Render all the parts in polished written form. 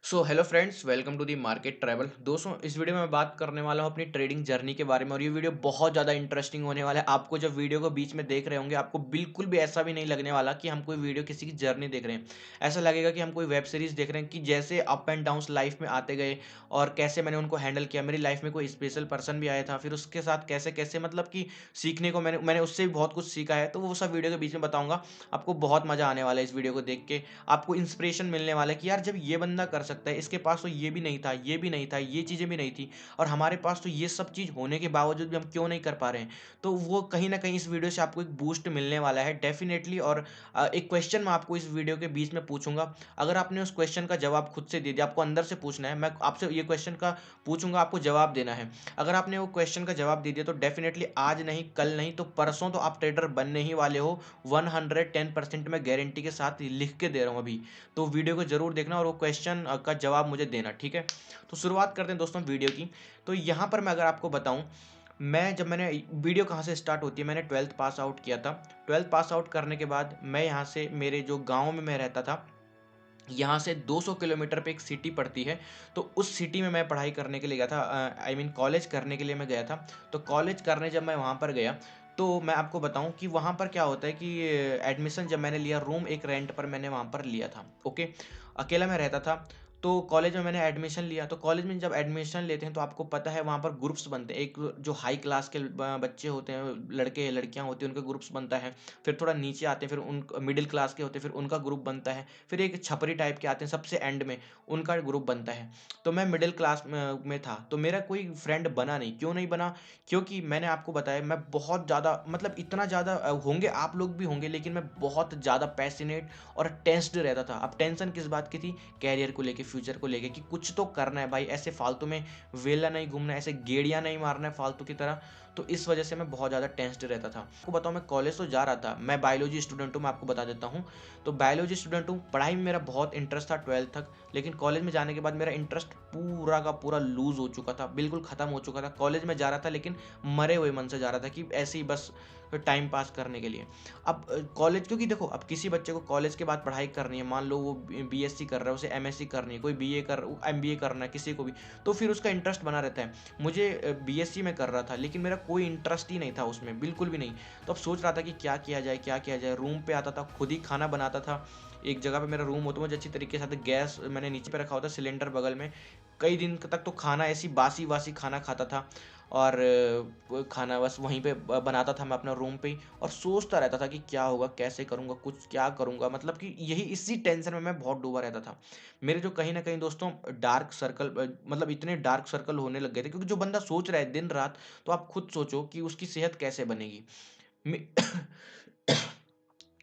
So hello friends, welcome to the market travel. दोस्तों, इस video में मैं बात करने वाला हूँ अपनी ट्रेडिंग जर्नी के बारे में और ये वीडियो बहुत ज़्यादा इंटरेस्टिंग होने वाला है। आपको जब वीडियो को बीच में देख रहे होंगे, आपको बिल्कुल भी ऐसा भी नहीं लगने वाला कि हम कोई वीडियो किसी की जर्नी देख रहे हैं। ऐसा लगेगा कि हम कोई वेब सीरीज देख रहे हैं, कि जैसे अप एंड डाउन्स लाइफ में आते गए और कैसे मैंने उनको हैंडल किया। मेरी लाइफ में कोई स्पेशल पर्सन भी आया था, फिर उसके साथ कैसे कैसे मतलब कि सीखने को मैंने उससे भी बहुत कुछ सीखा है। तो वो सब वीडियो के बीच में बताऊंगा। आपको बहुत मज़ा आने वाला है इस वीडियो को देख के। आपको इंस्पिरेशन मिलने वाला है कि यार, जब ये बंदा कर सकता है, इसके पास तो ये भी नहीं था, ये भी नहीं था, ये चीज़ें भी नहीं थी, और हमारे पास तो ये सब चीज़ होने के बावजूद भी हम क्यों नहीं कर पा रहे हैं। तो वो कहीं ना कहीं इस वीडियो से आपको एक बूस्ट मिलने वाला है डेफिनेटली। और एक क्वेश्चन मैं आपको इस वीडियो के बीच में पूछूंगा। अगर आपने उस क्वेश्चन का जवाब खुद से दे दिया, आपको अंदर से पूछना है, मैं आपसे ये क्वेश्चन का पूछूंगा, आपको जवाब देना है। अगर आपने वो क्वेश्चन का जवाब दे दिया तो डेफिनेटली आज नहीं, कल नहीं तो परसों तो आप ट्रेडर बनने ही वाले हो। 110% मैं गारंटी के साथ लिख के दे रहा हूँ अभी। तो वीडियो को जरूर देखना और वो क्वेश्चन का जवाब मुझे देना, ठीक है। तो शुरुआत करते हैं दोस्तों वीडियो की। तो यहाँ पर मैं अगर आपको बताऊं, मैंने वीडियो कहाँ से स्टार्ट होती है, मैंने ट्वेल्थ पास आउट किया था। ट्वेल्थ पास आउट करने के बाद मैं यहाँ से, मेरे जो गांव में मैं रहता था, यहाँ से 200 किलोमीटर पे एक सिटी पड़ती है। तो उस सिटी में मैं पढ़ाई करने के लिए गया था, आई मीन कॉलेज करने के लिए मैं गया था। तो कॉलेज करने जब मैं वहाँ पर गया, तो मैं आपको बताऊं कि वहाँ पर क्या होता है कि एडमिशन जब मैंने लिया, रूम एक रेंट पर मैंने वहाँ पर लिया था। ओके, अकेला मैं रहता था। तो कॉलेज में मैंने एडमिशन लिया। तो कॉलेज में जब एडमिशन लेते हैं तो आपको पता है वहाँ पर ग्रुप्स बनते हैं। एक जो हाई क्लास के बच्चे होते हैं, लड़के लड़कियाँ होती हैं, उनके ग्रुप्स बनता है। फिर थोड़ा नीचे आते हैं, फिर उन मिडिल क्लास के होते हैं, फिर उनका ग्रुप बनता है। फिर एक छपरी टाइप के आते हैं सबसे एंड में, उनका ग्रुप बनता है। तो मैं मिडिल क्लास में था, तो मेरा कोई फ्रेंड बना नहीं। क्यों नहीं बना? क्योंकि मैंने आपको बताया, मैं बहुत ज़्यादा, मतलब इतना ज़्यादा होंगे आप लोग भी होंगे, लेकिन मैं बहुत ज़्यादा पैसिनेट और टेंस्ड रहता था। अब टेंशन किस बात की थी? कैरियर को लेके, फ्यूचर को लेके, कि कुछ तो करना है भाई, ऐसे फालतू में वेला नहीं घूमना है, ऐसे गेड़िया नहीं मारना है फालतू की तरह। तो इस वजह से मैं बहुत ज़्यादा टेंस्ड रहता था। आपको बताऊँ, मैं कॉलेज तो जा रहा था, मैं बायोलॉजी स्टूडेंट हूँ, मैं आपको बता देता हूँ। तो बायोलॉजी स्टूडेंट हूँ, पढ़ाई में मेरा बहुत इंटरेस्ट था ट्वेल्थ तक। लेकिन कॉलेज में जाने के बाद मेरा इंटरेस्ट पूरा का पूरा लूज हो चुका था, बिल्कुल ख़त्म हो चुका था। कॉलेज में जा रहा था लेकिन मरे हुए मन से जा रहा था, कि ऐसे ही बस टाइम पास करने के लिए। अब कॉलेज, क्योंकि देखो, अब किसी बच्चे को कॉलेज के बाद पढ़ाई करनी है, मान लो वो बीएससी कर रहा है, उसे एमएससी करनी है, कोई बीए कर, एमबीए करना है किसी को भी, तो फिर उसका इंटरेस्ट बना रहता है। मुझे बीएससी में कर रहा था, लेकिन मेरा कोई इंटरेस्ट ही नहीं था उसमें, बिल्कुल भी नहीं। तो अब सोच रहा था कि क्या किया जाए, क्या किया जाए। रूम पे आता था, खुद ही खाना बनाता था। एक जगह पे मेरा रूम होता, मुझे अच्छी तरीके से गैस मैंने नीचे पे रखा होता, सिलेंडर बगल में। कई दिन तक तो खाना ऐसी बासी वासी खाना खाता था। और खाना बस वहीं पे बनाता था मैं अपना रूम पे ही, और सोचता रहता था कि क्या होगा, कैसे करूँगा, कुछ क्या करूँगा, मतलब कि यही इसी टेंशन में मैं बहुत डूबा रहता था। मेरे जो कहीं न कहीं दोस्तों डार्क सर्कल, मतलब इतने डार्क सर्कल होने लग गए थे, क्योंकि जो बंदा सोच रहा है दिन रात, तो आप खुद सोचो कि उसकी सेहत कैसे बनेगी। मे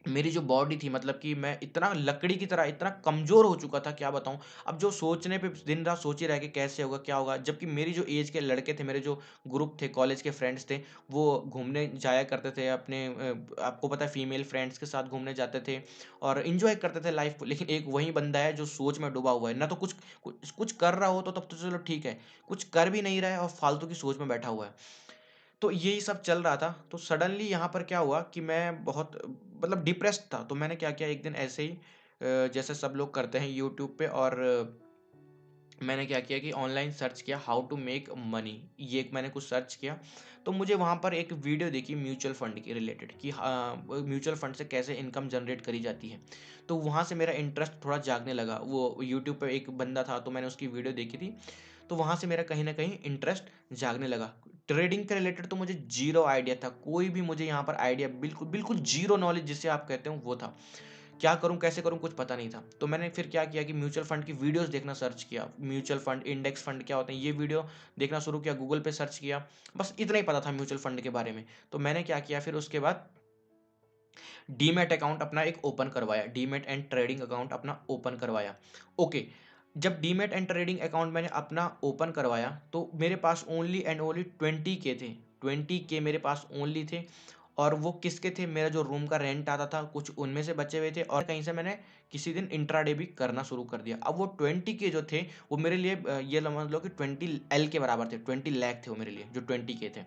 मेरी जो बॉडी थी, मतलब कि मैं इतना लकड़ी की तरह इतना कमज़ोर हो चुका था, क्या बताऊँ। अब जो सोचने पे दिन रात सोच ही रहा है कि कैसे होगा, क्या होगा। जबकि मेरी जो एज के लड़के थे, मेरे जो ग्रुप थे, कॉलेज के फ्रेंड्स थे, वो घूमने जाया करते थे अपने, आपको पता है, फीमेल फ्रेंड्स के साथ घूमने जाते थे और एन्जॉय करते थे लाइफ़ को। लेकिन एक वही बंदा है जो सोच में डूबा हुआ है। ना तो कुछ कर रहा हो तो तब तो चलो ठीक है, कुछ कर भी नहीं रहा है और फालतू की सोच में बैठा हुआ है। तो यही सब चल रहा था। तो सडनली यहाँ पर क्या हुआ कि मैं बहुत, मतलब डिप्रेस्ड था। तो मैंने क्या किया, एक दिन ऐसे ही जैसे सब लोग करते हैं यूट्यूब पे, और मैंने क्या किया कि ऑनलाइन सर्च किया हाउ टू मेक मनी। ये एक मैंने कुछ सर्च किया। तो मुझे वहाँ पर एक वीडियो देखी म्यूचुअल फंड के रिलेटेड, कि हाँ, म्यूचुअल फंड से कैसे इनकम जनरेट करी जाती है। तो वहाँ से मेरा इंटरेस्ट थोड़ा जागने लगा। वो यूट्यूब पे एक बंदा था, तो मैंने उसकी वीडियो देखी थी। तो वहाँ से मेरा कहीं न कहीं इंटरेस्ट जागने लगा। ट्रेडिंग के रिलेटेड तो मुझे ज़ीरो आइडिया था, कोई भी मुझे यहाँ पर आइडिया, बिल्कुल, बिल्कुल ज़ीरो नॉलेज जिसे आप कहते हो वो था। क्या करूँ, कैसे करूँ, कुछ पता नहीं था। तो मैंने फिर क्या किया कि म्यूचुअल फंड की वीडियोज़ देखना सर्च किया। म्यूचुअल फंड, इंडेक्स फंड क्या होते हैं, ये वीडियो देखना शुरू किया, गूगल पे सर्च किया। बस इतना ही पता था म्यूचुअल फंड के बारे में। तो मैंने क्या किया फिर उसके बाद, डीमैट अकाउंट अपना एक ओपन करवाया, डीमैट एंड ट्रेडिंग अकाउंट अपना ओपन करवाया। ओके, जब डीमैट एंड ट्रेडिंग अकाउंट मैंने अपना ओपन करवाया, तो मेरे पास ओनली एंड ओनली 20K थे। 20K मेरे पास ओनली थे। और वो किसके थे? मेरा जो रूम का रेंट आता था, कुछ उनमें से बचे हुए थे, और कहीं से मैंने किसी दिन इंट्राडे भी करना शुरू कर दिया। अब वो 20K जो थे, वो मेरे लिए ये समझ लो कि 20 L के बराबर थे, 20 लाख थे वो मेरे लिए, जो 20K थे।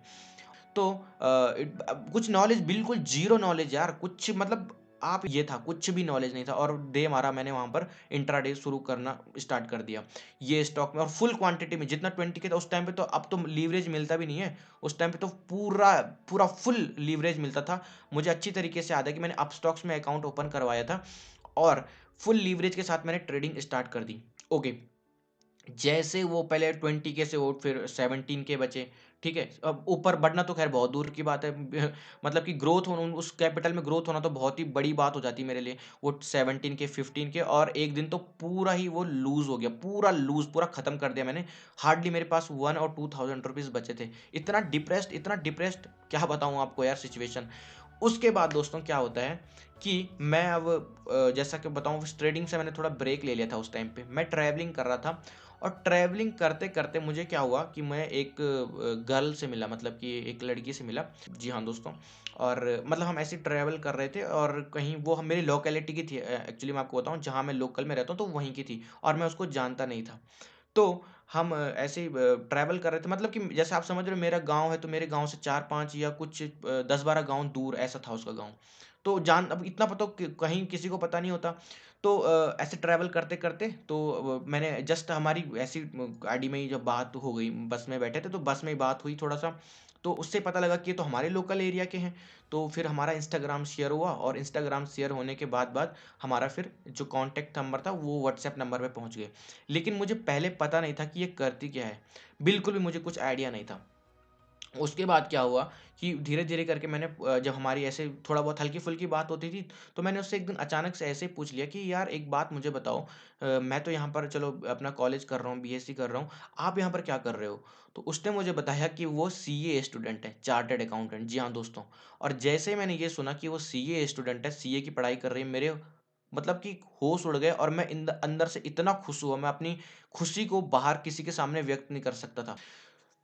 तो कुछ नॉलेज, बिल्कुल ज़ीरो नॉलेज यार, कुछ मतलब आप ये था, कुछ भी नॉलेज नहीं था और दे मारा मैंने वहाँ पर इंट्राडे शुरू करना स्टार्ट कर दिया ये स्टॉक में, और फुल क्वांटिटी में जितना 20 के था उस टाइम पे। तो अब तो लीवरेज मिलता भी नहीं है, उस टाइम पे तो पूरा पूरा फुल लीवरेज मिलता था। मुझे अच्छी तरीके से याद है कि मैंने अप स्टॉक्स में अकाउंट ओपन करवाया था और फुल लीवरेज के साथ मैंने ट्रेडिंग स्टार्ट कर दी। ओके, जैसे वो पहले 20 के से वो फिर 17 के बचे, ठीक है। अब ऊपर बढ़ना तो खैर बहुत दूर की बात है, मतलब कि ग्रोथ होना, उस कैपिटल में ग्रोथ होना तो बहुत ही बड़ी बात हो जाती है मेरे लिए। वो 17 के, 15 के, और एक दिन तो पूरा ही वो लूज हो गया, पूरा लूज, पूरा खत्म कर दिया मैंने। हार्डली मेरे पास 1 और 2 थाउजेंड रुपीज बचे थे। इतना डिप्रेस्ड, इतना डिप्रेस्ड, क्या बताऊं आपको यार सिचुएशन। उसके बाद दोस्तों क्या होता है कि मैं अब जैसा कि बताऊं, ट्रेडिंग से मैंने थोड़ा ब्रेक ले लिया था। उस टाइम पे मैं ट्रैवलिंग कर रहा था, और ट्रैवलिंग करते करते मुझे क्या हुआ कि मैं एक गर्ल से मिला, मतलब कि एक लड़की से मिला। जी हाँ दोस्तों, और मतलब हम ऐसे ट्रैवल कर रहे थे और कहीं वो मेरी लोकेलिटी की थी। एक्चुअली मैं आपको बताऊं, जहाँ मैं लोकल में रहता हूँ तो वहीं की थी, और मैं उसको जानता नहीं था। तो हम ऐसे ही ट्रैवल कर रहे थे, मतलब कि जैसे आप समझ रहे हो, मेरा गांव है तो मेरे गांव से 4-5 या कुछ 10-12 गांव दूर ऐसा था उसका गांव। तो जान अब इतना पता कि कहीं किसी को पता नहीं होता। तो ऐसे ट्रैवल करते करते तो मैंने जस्ट हमारी ऐसी गाड़ी में ही जब बात हो गई, बस में बैठे थे तो बस में ही बात हुई थोड़ा सा। तो उससे पता लगा कि ये तो हमारे लोकल एरिया के हैं। तो फिर हमारा इंस्टाग्राम शेयर हुआ, और इंस्टाग्राम शेयर होने के बाद बाद हमारा फिर जो कॉन्टैक्ट नंबर था वो व्हाट्सएप नंबर पे पहुंच गए। लेकिन मुझे पहले पता नहीं था कि ये करती क्या है, बिल्कुल भी मुझे कुछ आइडिया नहीं था। उसके बाद क्या हुआ कि धीरे-धीरे करके मैंने जब हमारी ऐसे थोड़ा बहुत हल्की-फुल्की बात होती थी, तो मैंने उससे एक दिन अचानक से ऐसे ही पूछ लिया कि यार एक बात मुझे बताओ, मैं तो यहाँ पर चलो अपना कॉलेज कर रहा हूँ, बीएससी कर रहा हूँ, आप यहाँ पर क्या कर रहे हो? तो उसने मुझे बताया कि वो सीए स्टूडेंट है, चार्टर्ड अकाउंटेंट। जी हाँ दोस्तों, और जैसे ही मैंने ये सुना कि वो सीए स्टूडेंट है, सीए की पढ़ाई कर रही है, मेरे मतलब कि होश उड़ गए, और मैं अंदर से इतना खुश हुआ, मैं अपनी खुशी को बाहर किसी के सामने व्यक्त नहीं कर सकता था।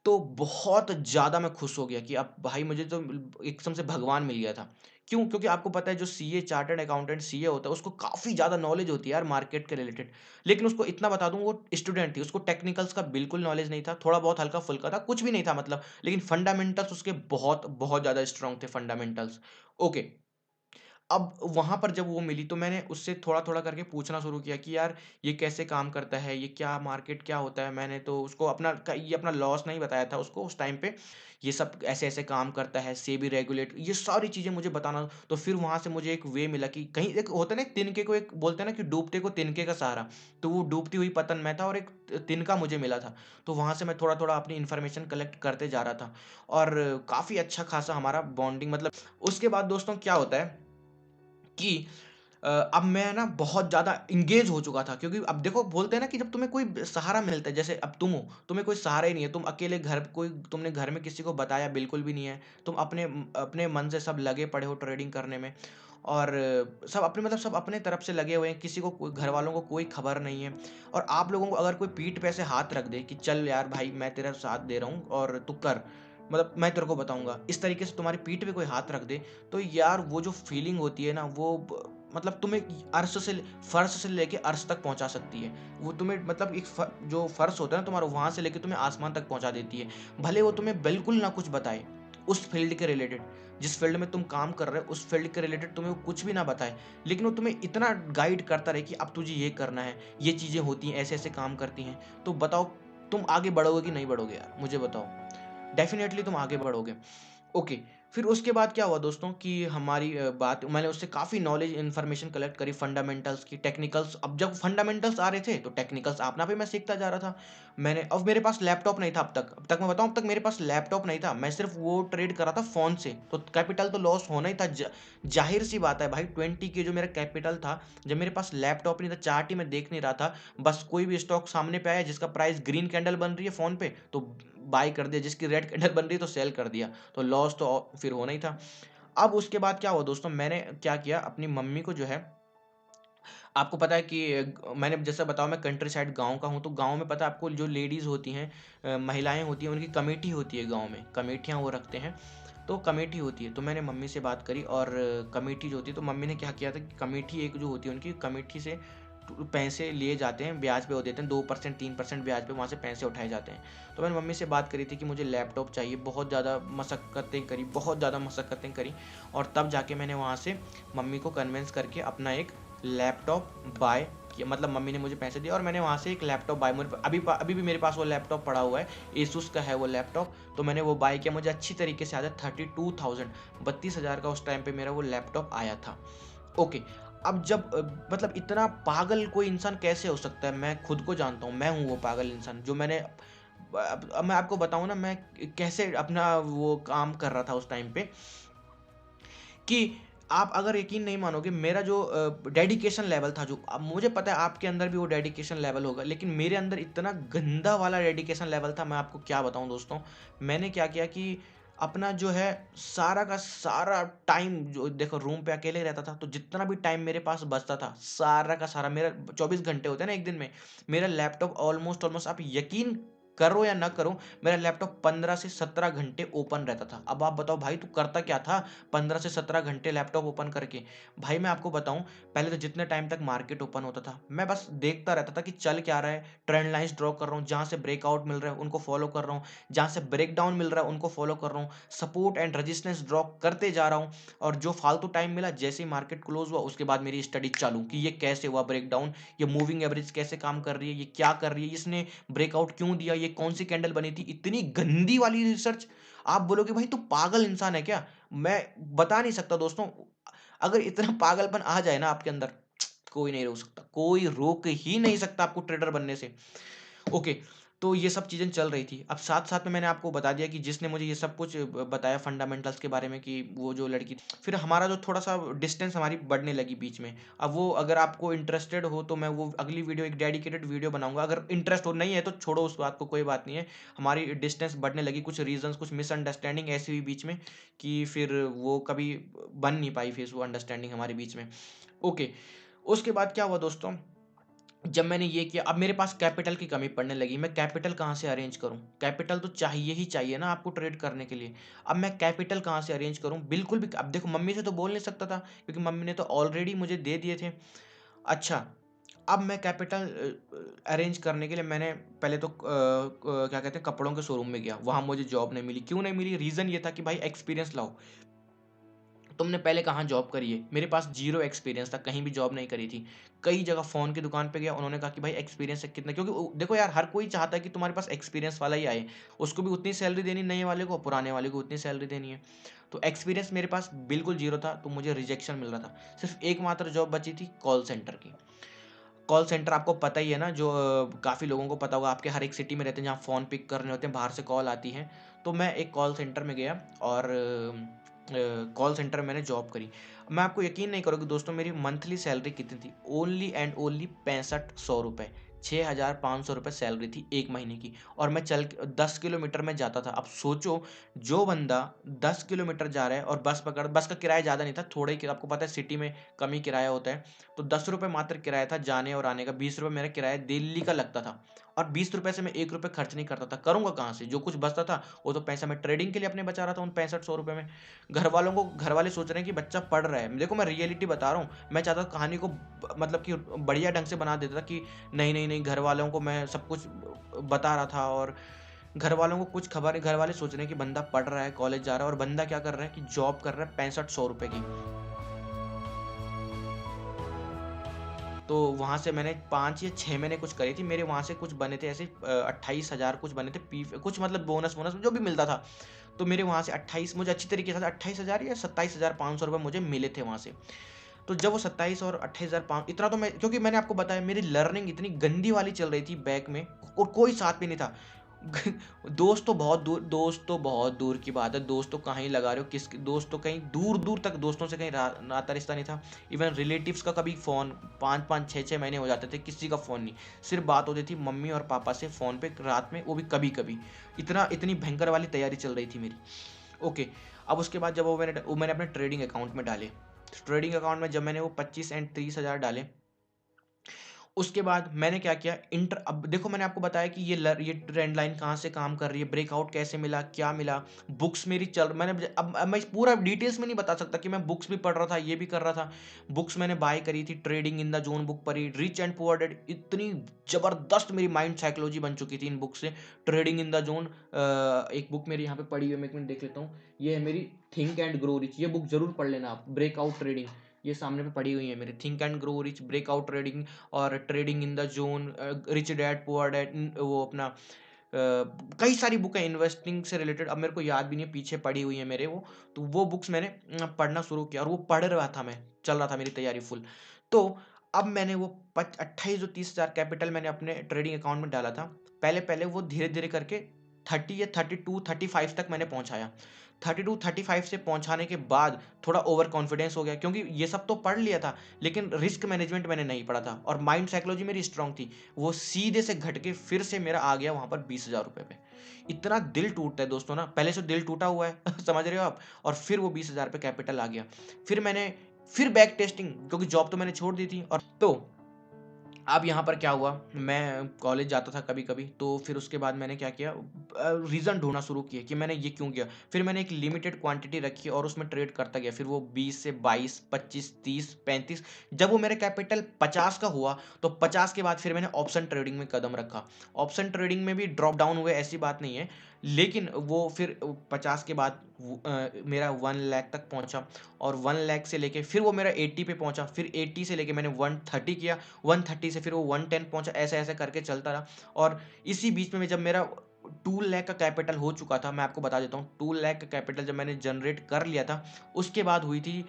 तो बहुत ज़्यादा मैं खुश हो गया कि अब भाई मुझे तो एक किस्म से भगवान मिल गया था। क्यों? क्योंकि आपको पता है जो सीए, चार्टर्ड अकाउंटेंट सीए होता है, उसको काफ़ी ज़्यादा नॉलेज होती है यार मार्केट के रिलेटेड। लेकिन उसको इतना बता दूँ, वो स्टूडेंट थी, उसको टेक्निकल्स का बिल्कुल नॉलेज नहीं था, थोड़ा बहुत हल्का-फुल्का था, कुछ भी नहीं था मतलब, लेकिन फंडामेंटल्स उसके बहुत, बहुत ज़्यादा स्ट्रॉन्ग थे फंडामेंटल्स। ओके। अब वहाँ पर जब वो मिली तो मैंने उससे थोड़ा-थोड़ा करके पूछना शुरू किया कि यार ये कैसे काम करता है? ये क्या मार्केट क्या होता है? मैंने तो उसको अपना लॉस नहीं बताया था उसको उस टाइम पे। ये सब ऐसे-ऐसे काम करता है, सेबी रेगुलेट, ये सारी चीज़ें मुझे बताना। तो फिर वहाँ से मुझे एक वे मिला कि कहीं एक होता है ना, एक तिनके को, एक बोलते हैं ना कि डूबते को तिनके का सहारा। तो वो डूबती हुई पतन मैं था और एक तिनका मुझे मिला था। तो वहाँ से मैं थोड़ा-थोड़ा अपनी इन्फॉर्मेशन कलेक्ट करते जा रहा था, और काफ़ी अच्छा खासा हमारा बॉन्डिंग, मतलब उसके बाद दोस्तों क्या होता है कि अब मैं ना बहुत ज़्यादा एंगेज हो चुका था, क्योंकि अब देखो बोलते हैं ना कि जब तुम्हें कोई सहारा मिलता है, जैसे अब तुम हो, तुम्हें कोई सहारा ही नहीं है, तुम अकेले घर, कोई तुमने घर में किसी को बताया बिल्कुल भी नहीं है, तुम अपने मन से सब लगे पड़े हो ट्रेडिंग करने में, और सब अपने मतलब सब अपने तरफ से लगे हुए हैं, किसी को घर वालों को कोई खबर नहीं है। और आप लोगों को अगर कोई पीठ पे ऐसे हाथ रख दे कि चल यार भाई मैं तेरा साथ दे रहा हूँ और तू कर, मतलब मैं तेरे को बताऊंगा, इस तरीके से तुम्हारी पीठ पे कोई हाथ रख दे, तो यार वो जो फीलिंग होती है ना, वो मतलब तुम्हें अर्श से फर्श से लेके अर्श तक पहुंचा सकती है। वो तुम्हें मतलब जो फर्श होता है ना तुम्हारा, वहां से लेके तुम्हें आसमान तक पहुंचा देती है। भले वो तुम्हें बिल्कुल ना कुछ बताए उस फील्ड के रिलेटेड, जिस फील्ड में तुम काम कर रहे हो उस फील्ड के रिलेटेड तुम्हें वो कुछ भी ना बताए, लेकिन वो तुम्हें इतना गाइड करता रहे कि अब तुझे ये करना है, ये चीजें होती हैं, ऐसे ऐसे काम करती हैं। तो बताओ, तुम आगे बढ़ोगे कि नहीं बढ़ोगे यार, मुझे बताओ। डेफिनेटली तुम आगे बढ़ोगे। ओके, फिर उसके बाद क्या हुआ दोस्तों कि हमारी बात, मैंने उससे काफ़ी नॉलेज इन्फॉर्मेशन कलेक्ट करी फंडामेंटल्स की, टेक्निकल्स। अब जब फंडामेंटल्स आ रहे थे तो टेक्निकल्स अपना भी मैं सीखता जा रहा था। अब मेरे पास लैपटॉप नहीं था, अब तक मैं बताऊं, अब तक मेरे पास लैपटॉप नहीं था, मैं सिर्फ वो ट्रेड कर रहा था फ़ोन से, तो कैपिटल तो लॉस होना ही था। जाहिर सी बात है भाई, 20 के जो मेरा कैपिटल था, जब मेरे पास लैपटॉप नहीं था, चार्ट ही मैं देख नहीं रहा था, बस कोई भी स्टॉक सामने पे आया जिसका प्राइस ग्रीन कैंडल बन रही है फ़ोन पे, तो बाय कर दिया, जिसकी रेड कैंडल बन रही है तो सेल कर दिया। तो लॉस तो फिर होना ही था। अब उसके बाद क्या हुआ दोस्तों, मैंने क्या किया, अपनी मम्मी को जो है, आपको पता है कि मैंने जैसा बताया मैं कंट्री साइड गाँव का हूँ, तो गाँव में पता है आपको, जो लेडीज़ होती हैं, महिलाएँ होती हैं, उनकी कमेटी होती है गाँव में, कमेटियाँ वो रखते हैं। तो कमेटी होती है, तो मैंने मम्मी से बात करी, और कमेटी जो होती है, तो मम्मी ने क्या किया था कि कमेटी एक जो होती है उनकी कमेटी से पैसे लिए जाते हैं, ब्याज पे वो देते हैं 2% 3% ब्याज पे, वहाँ से पैसे उठाए जाते हैं। तो मैंने मम्मी से बात करी थी कि मुझे लैपटॉप चाहिए, बहुत ज़्यादा मशक्क़तें करी, बहुत ज़्यादा मशक्क़तें करी, और तब जाके मैंने वहाँ से मम्मी को कन्विंस करके अपना एक लैपटॉप बाय किया। मतलब मम्मी ने मुझे पैसे दिए और मैंने वहाँ से एक लैपटॉप बाय, अभी भी मेरे पास वो लैपटॉप पड़ा हुआ है, एसूस का है वो लैपटॉप। तो मैंने वो बाय किया, मुझे अच्छी तरीके से याद है 32,000 32,000 का उस टाइम पे मेरा वो लैपटॉप आया था। ओके, अब जब मतलब इतना पागल कोई इंसान कैसे हो सकता है, मैं खुद को जानता हूँ, मैं हूँ वो पागल इंसान जो मैंने अब मैं आपको बताऊँ ना, मैं कैसे अपना वो काम कर रहा था उस टाइम पे, कि आप अगर यकीन नहीं मानोगे, मेरा जो डेडिकेशन लेवल था, जो अब मुझे पता है आपके अंदर भी वो डेडिकेशन लेवल होगा, लेकिन मेरे अंदर इतना गंदा वाला डेडिकेशन लेवल था, मैं आपको क्या बताऊं दोस्तों। मैंने क्या किया कि अपना जो है सारा का सारा टाइम, जो देखो रूम पे अकेले रहता था, तो जितना भी टाइम मेरे पास बचता था सारा का सारा, मेरा 24 घंटे होते हैं ना एक दिन में, मेरा लैपटॉप ऑलमोस्ट ऑलमोस्ट, आप यकीन करो या ना करो, मेरा लैपटॉप 15 से 17 घंटे ओपन रहता था। अब आप बताओ भाई, तू करता क्या था 15 से 17 घंटे लैपटॉप ओपन करके? भाई मैं आपको बताऊं, पहले तो जितने टाइम तक मार्केट ओपन होता था, मैं बस देखता रहता था कि चल क्या रहा है, ट्रेंड लाइंस ड्रॉ कर रहा हूँ, जहां से ब्रेकआउट मिल रहा है उनको फॉलो कर रहा हूँ, जहां से ब्रेक डाउन मिल रहा है उनको फॉलो कर रहा हूँ, सपोर्ट एंड रेजिस्टेंस ड्रॉ करते जा रहा हूँ। और जो फालतू टाइम मिला, जैसे ही मार्केट क्लोज हुआ उसके बाद मेरी स्टडी चालू कि ये कैसे हुआ ब्रेक डाउन, ये मूविंग एवरेज कैसे काम कर रही है, ये क्या कर रही है, इसने ब्रेकआउट क्यों दिया, ये कौन सी कैंडल बनी थी, इतनी गंदी वाली रिसर्च। आप बोलोगे भाई तू पागल इंसान है क्या, मैं बता नहीं सकता दोस्तों। अगर इतना पागलपन आ जाए ना आपके अंदर, कोई नहीं रोक सकता, कोई रोक ही नहीं सकता आपको ट्रेडर बनने से। ओके, तो ये सब चीज़ें चल रही थी। अब साथ-साथ में मैंने आपको बता दिया कि जिसने मुझे ये सब कुछ बताया फंडामेंटल्स के बारे में, कि वो जो लड़की थी। फिर हमारा जो थोड़ा-सा डिस्टेंस हमारी बढ़ने लगी बीच में। अब वो अगर आपको इंटरेस्टेड हो तो मैं वो अगली वीडियो, एक डेडिकेटेड वीडियो बनाऊँगा। अगर इंटरेस्ट हो, नहीं है तो छोड़ो उस बात को, कोई बात नहीं है। हमारी डिस्टेंस बढ़ने लगी, कुछ रीज़न्स, कुछ मिसअंडरस्टैंडिंग ऐसी हुई बीच में कि फिर वो कभी बन नहीं पाई फिर वो अंडरस्टैंडिंग हमारे बीच में। ओके, उसके बाद क्या हुआ दोस्तों, जब मैंने ये किया, अब मेरे पास कैपिटल की कमी पड़ने लगी। मैं कैपिटल कहाँ से अरेंज करूँ? कैपिटल तो चाहिए ही चाहिए ना आपको ट्रेड करने के लिए। अब मैं कैपिटल कहाँ से अरेंज करूँ? बिल्कुल भी, अब देखो मम्मी से तो बोल नहीं सकता था, क्योंकि मम्मी ने तो ऑलरेडी मुझे दे दिए थे। अच्छा, अब मैं कैपिटल अरेंज करने के लिए मैंने पहले तो क्या कहते हैं, कपड़ों के शोरूम में गया। वहाँ मुझे जॉब नहीं मिली। क्यों नहीं मिली? रीज़न ये था कि भाई एक्सपीरियंस लाओ। तुमने पहले कहाँ जॉब करी है? मेरे पास ज़ीरो एक्सपीरियंस था, कहीं भी जॉब नहीं करी थी। कई जगह फ़ोन की दुकान पे गया, उन्होंने कहा कि भाई एक्सपीरियंस है कितना? क्योंकि देखो यार, हर कोई चाहता है कि तुम्हारे पास एक्सपीरियंस वाला ही आए। उसको भी उतनी सैलरी देनी, नए वाले को, पुराने वाले को उतनी सैलरी देनी है। तो एक्सपीरियंस मेरे पास बिल्कुल ज़ीरो था, तो मुझे रिजेक्शन मिल रहा था। सिर्फ़ एकमात्र जॉब बची थी कॉल सेंटर की। कॉल सेंटर आपको पता ही है ना, जो काफ़ी लोगों को पता होगा, आपके हर एक सिटी में रहते हैं जहाँ फ़ोन पिक करने होते हैं, बाहर से कॉल आती है। तो मैं एक कॉल सेंटर में गया और कॉल सेंटर में मैंने जॉब करी। मैं आपको यकीन नहीं करोगे दोस्तों, मेरी मंथली सैलरी कितनी थी? ओनली एंड ओनली 6500 रुपये, 6500 रुपये सैलरी थी 1 महीने की। और मैं चल के 10 किलोमीटर में जाता था। अब सोचो, जो बंदा 10 किलोमीटर जा रहा है और बस का किराया ज़्यादा नहीं था, थोड़ा ही, आपको पता है सिटी में कम ही किराया होता है। तो 10 रुपये मात्र किराया था जाने और आने का, 20 रुपये मेरा किराया दिल्ली का लगता था। और 20 रुपये से मैं 1 रुपये खर्च नहीं करता था। करूँगा कहाँ से? जो कुछ बचता था वो तो पैसा मैं ट्रेडिंग के लिए अपने बचा रहा था उन 6500 रुपये में। घर वाले सोच रहे हैं कि बच्चा पढ़ रहा है। देखो मैं रियलिटी बता रहा हूँ। मैं चाहता था कहानी को मतलब कि बढ़िया ढंग से बना देता था कि नहीं, नहीं, नहीं, घर वालों को मैं सब कुछ बता रहा था, और घर वालों को कुछ खबर है, घर वाले सोच रहे हैं कि बंदा पढ़ रहा है, कॉलेज जा रहा है, और बंदा क्या कर रहा है कि जॉब कर रहा है 6500 रुपये की। तो वहाँ से मैंने 5 या 6 महीने कुछ करी थी। मेरे वहाँ से कुछ बने थे ऐसे 28,000 कुछ बने थे, कुछ मतलब बोनस जो भी मिलता था। तो मेरे वहाँ से 28, मुझे अच्छी तरीके से 28,000 या 27,500 रुपये मुझे मिले थे वहाँ से। तो जब वो 27 और 28,500, इतना तो मैं, क्योंकि मैंने आपको बताया मेरी लर्निंग इतनी गंदी वाली चल रही थी बैक में, और कोई साथ भी नहीं था। दोस्त तो बहुत दूर की बात है। दोस्त तो कहीं लगा रहे हो, किस दोस्त तो कहीं दूर दूर तक, दोस्तों से कहीं नाता रिश्ता नहीं था। इवन रिलेटिव्स का कभी फ़ोन 5-5 6-6 महीने हो जाते थे, किसी का फ़ोन नहीं। सिर्फ बात होती थी मम्मी और पापा से फ़ोन पे रात में, वो भी कभी कभी। इतनी भयंकर वाली तैयारी चल रही थी मेरी। ओके, अब उसके बाद जब वो मैंने अपने ट्रेडिंग अकाउंट में डाले। ट्रेडिंग अकाउंट में जब मैंने वो 25 एंड 30,000 डाले, उसके बाद मैंने क्या किया, अब देखो मैंने आपको बताया कि ये ट्रेंड लाइन कहाँ से काम कर रही है, ब्रेकआउट कैसे मिला, क्या मिला, बुक्स मेरी अब मैं पूरा डिटेल्स में नहीं बता सकता कि मैं बुक्स भी पढ़ रहा था, ये भी कर रहा था। बुक्स मैंने बाय करी थी, trading in the zone book पढ़ी, रिच एंड पुअर डैड, इतनी ज़बरदस्त मेरी माइंड साइकोलॉजी बन चुकी थी इन बुक से। ट्रेडिंग इन द जोन, एक बुक मेरी यहाँ पे पड़ी हुई है, मैं एक मिनट देख लेता हूँ। ये है मेरी थिंक एंड ग्रो रिच, ये बुक जरूर पढ़ लेना आप। ब्रेकआउट ट्रेडिंग, ये सामने पे पड़ी हुई है मेरी, think and grow rich, breakout trading और trading in the zone, rich dad poor dad, वो अपना कई सारी बुक है इन्वेस्टिंग से रिलेटेड, अब मेरे को याद भी नहीं है, पीछे पड़ी हुई है मेरे वो। तो वो बुक्स मैंने पढ़ना शुरू किया और वो पढ़ रहा था मैं, चल रहा था मेरी तैयारी फुल। तो अब मैंने वो 28 30 हज़ार कैपिटल मैंने अपने ट्रेडिंग अकाउंट में डाला था। पहले पहले वो धीरे धीरे करके 30 या 32 35 तक मैंने पहुंचाया। 32 35 से पहुंचाने के बाद थोड़ा ओवर कॉन्फिडेंस हो गया, क्योंकि ये सब तो पढ़ लिया था लेकिन रिस्क मैनेजमेंट मैंने नहीं पढ़ा था और माइंड साइकोलॉजी मेरी स्ट्रांग थी। वो सीधे से घट के फिर से मेरा आ गया वहां पर 20 हज़ार रुपए पे। इतना दिल टूटता है दोस्तों ना, पहले से दिल टूटा हुआ है समझ रहे हो आप, और फिर वो 20 हज़ार पे कैपिटल आ गया। फिर मैंने फिर बैक टेस्टिंग, क्योंकि जॉब तो मैंने छोड़ दी थी, और तो अब यहाँ पर क्या हुआ, मैं कॉलेज जाता था कभी कभी, तो फिर उसके बाद मैंने क्या किया, रीज़न ढूंढना शुरू किया कि मैंने ये क्यों किया। फिर मैंने एक लिमिटेड क्वांटिटी रखी और उसमें ट्रेड करता गया, फिर वो 20 से 22 25 30 35, जब वो मेरे कैपिटल 50 का हुआ तो 50 के बाद फिर मैंने ऑप्शन ट्रेडिंग में कदम रखा। ऑप्शन ट्रेडिंग में भी ड्रॉप डाउन हुए, ऐसी बात नहीं है, लेकिन वो फिर 50 के बाद मेरा 1 लाख तक पहुंचा, और 1 लाख से लेके फिर वो मेरा 80 पे पहुंचा, फिर 80 से लेके मैंने 130 किया, 130 से फिर वो 110 पहुंचा, ऐसे ऐसे करके चलता रहा। और इसी बीच में जब मेरा 2 लाख का कैपिटल हो चुका था, मैं आपको बता देता हूँ, 2 लाख का कैपिटल जब मैंने जनरेट कर लिया था, उसके बाद हुई थी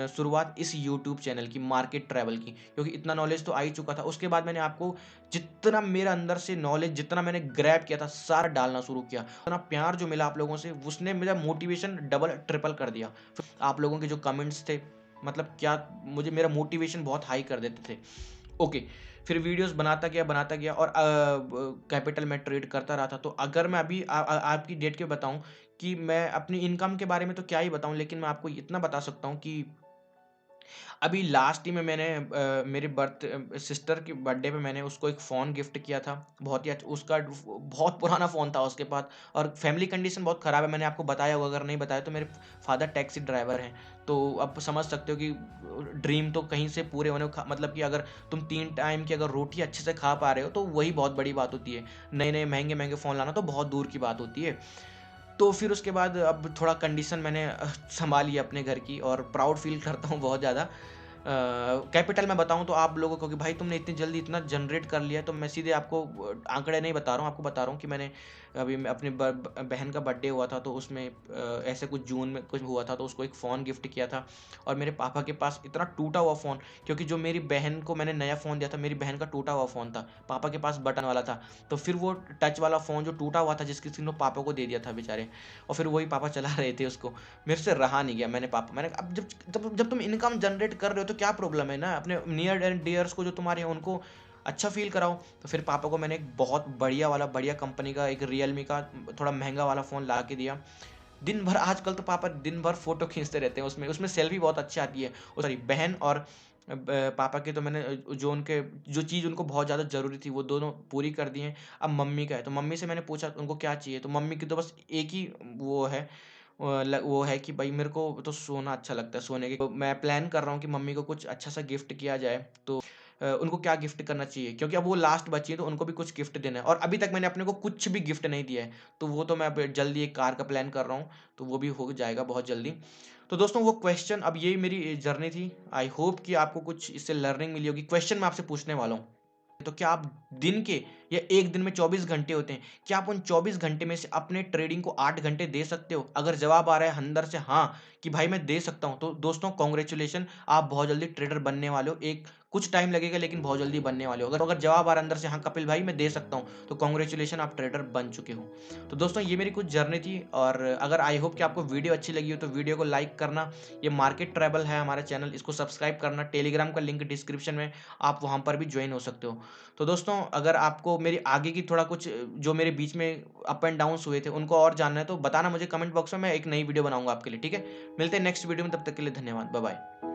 शुरुआत इस यूट्यूब चैनल की, मार्केट ट्रैवल की, क्योंकि इतना नॉलेज तो आ ही चुका था। उसके बाद मैंने आपको जितना मेरा अंदर से नॉलेज, जितना मैंने ग्रैब किया था, सारा डालना शुरू किया। इतना प्यार जो मिला आप लोगों से, उसने मेरा मोटिवेशन डबल ट्रिपल कर दिया। आप लोगों के जो कमेंट्स थे, मतलब क्या, मुझे मेरा मोटिवेशन बहुत हाई कर देते थे। ओके, फिर वीडियोस बनाता गया और कैपिटल में ट्रेड करता रहा था। तो अगर मैं अभी आपकी डेट के बताऊं कि मैं अपनी इनकम के बारे में तो क्या ही बताऊं, लेकिन मैं आपको इतना बता सकता हूं कि अभी लास्ट ही में मैंने मेरे सिस्टर की बर्थडे पे मैंने उसको एक फ़ोन गिफ्ट किया था। बहुत ही अच्छा, उसका बहुत पुराना फ़ोन था उसके पास, और फैमिली कंडीशन बहुत ख़राब है, मैंने आपको बताया होगा, अगर नहीं बताया तो मेरे फादर टैक्सी ड्राइवर हैं। तो अब समझ सकते हो कि ड्रीम तो कहीं से पूरे होने को मतलब कि अगर तुम 3 टाइम की अगर रोटी अच्छे से खा पा रहे हो तो वही बहुत बड़ी बात होती है। नए नए महंगे महंगे फ़ोन लाना तो बहुत दूर की बात होती है। तो फिर उसके बाद अब थोड़ा कंडीशन मैंने संभाली अपने घर की, और प्राउड फील करता हूँ बहुत ज़्यादा। कैपिटल मैं बताऊँ तो आप लोगों को कि भाई तुमने इतनी जल्दी इतना जनरेट कर लिया, तो मैं सीधे आपको आंकड़े नहीं बता रहा हूँ, आपको बता रहा हूँ कि मैंने अभी अपने बहन का बर्थडे हुआ था, तो उसमें ऐसे कुछ जून में कुछ हुआ था, तो उसको एक फ़ोन गिफ्ट किया था। और मेरे पापा के पास इतना टूटा हुआ फ़ोन, क्योंकि जो मेरी बहन को मैंने नया फ़ोन दिया था, मेरी बहन का टूटा हुआ फ़ोन था, पापा के पास बटन वाला था। तो फिर वो टच वाला फ़ोन जो टूटा हुआ था, जिसकी स्क्रीन, वो पापा को दे दिया था बेचारे, और फिर वही पापा चला रहे थे उसको। मेरे से रहा नहीं गया, मैंने अब जब तुम इनकम जनरेट कर रहे हो तो क्या प्रॉब्लम है ना, अपने नियर एंड डियर्स को जो तुम्हारे हैं उनको अच्छा फील कराओ। तो फिर पापा को मैंने एक बहुत बढ़िया कंपनी का एक रियलमी का थोड़ा महंगा वाला फ़ोन ला के दिया। दिन भर आजकल तो पापा दिन भर फोटो खींचते रहते हैं, उसमें उसमें सेल्फी बहुत अच्छी आती है। सॉरी, बहन और पापा के तो मैंने जो चीज़ उनको बहुत ज़्यादा ज़रूरी थी वो दोनों पूरी कर दी हैं। अब मम्मी का है, तो मम्मी से मैंने पूछा उनको क्या चाहिए, तो मम्मी की तो बस एक ही वो है, वो है कि भाई मेरे को तो सोना अच्छा लगता है, सोने के, तो मैं प्लान कर रहा हूँ कि मम्मी को कुछ अच्छा सा गिफ्ट किया जाए। तो उनको क्या गिफ्ट करना चाहिए, क्योंकि अब वो लास्ट बची है तो उनको भी कुछ गिफ्ट देना है, और अभी तक मैंने अपने को कुछ भी गिफ्ट नहीं दिया है। तो वो तो मैं अब जल्दी एक कार का प्लान कर रहा हूँ, तो वो भी हो जाएगा बहुत जल्दी। तो दोस्तों वो क्वेश्चन, अब यही मेरी जर्नी थी। आई होप कि आपको कुछ इससे लर्निंग मिली होगी। क्वेश्चन मैं आपसे पूछने वाला हूँ, तो क्या आप दिन के, या एक दिन में 24 घंटे होते हैं, क्या आप उन 24 घंटे में से अपने ट्रेडिंग को 8 घंटे दे सकते हो? अगर जवाब आ रहा है अंदर से हाँ कि भाई मैं दे सकता हूँ, तो दोस्तों कॉन्ग्रेचुलेशन, आप बहुत जल्दी ट्रेडर बनने वाले हो। एक कुछ टाइम लगेगा लेकिन बहुत जल्दी बनने वाले हो। अगर जवाब आ रहा है अंदर से हाँ कपिल भाई मैं दे सकता हूँ, तो कॉन्ग्रेचुलेशन, आप ट्रेडर बन चुके हो। तो दोस्तों ये मेरी कुछ जर्नी थी, और अगर आई होप कि आपको वीडियो अच्छी लगी हो तो वीडियो को लाइक करना। ये मार्केट ट्रैवल है हमारा चैनल, इसको सब्सक्राइब करना। टेलीग्राम का लिंक डिस्क्रिप्शन में, आप वहाँ पर भी ज्वाइन हो सकते हो। तो दोस्तों अगर आपको मेरी आगे की थोड़ा कुछ जो मेरे बीच में अप एंड डाउन्स हुए थे उनको और जानना है, तो बताना मुझे कमेंट बॉक्स में, मैं एक नई वीडियो बनाऊंगा आपके लिए, ठीक है? मिलते हैं नेक्स्ट वीडियो में, तब तक के लिए धन्यवाद, बाय बाय।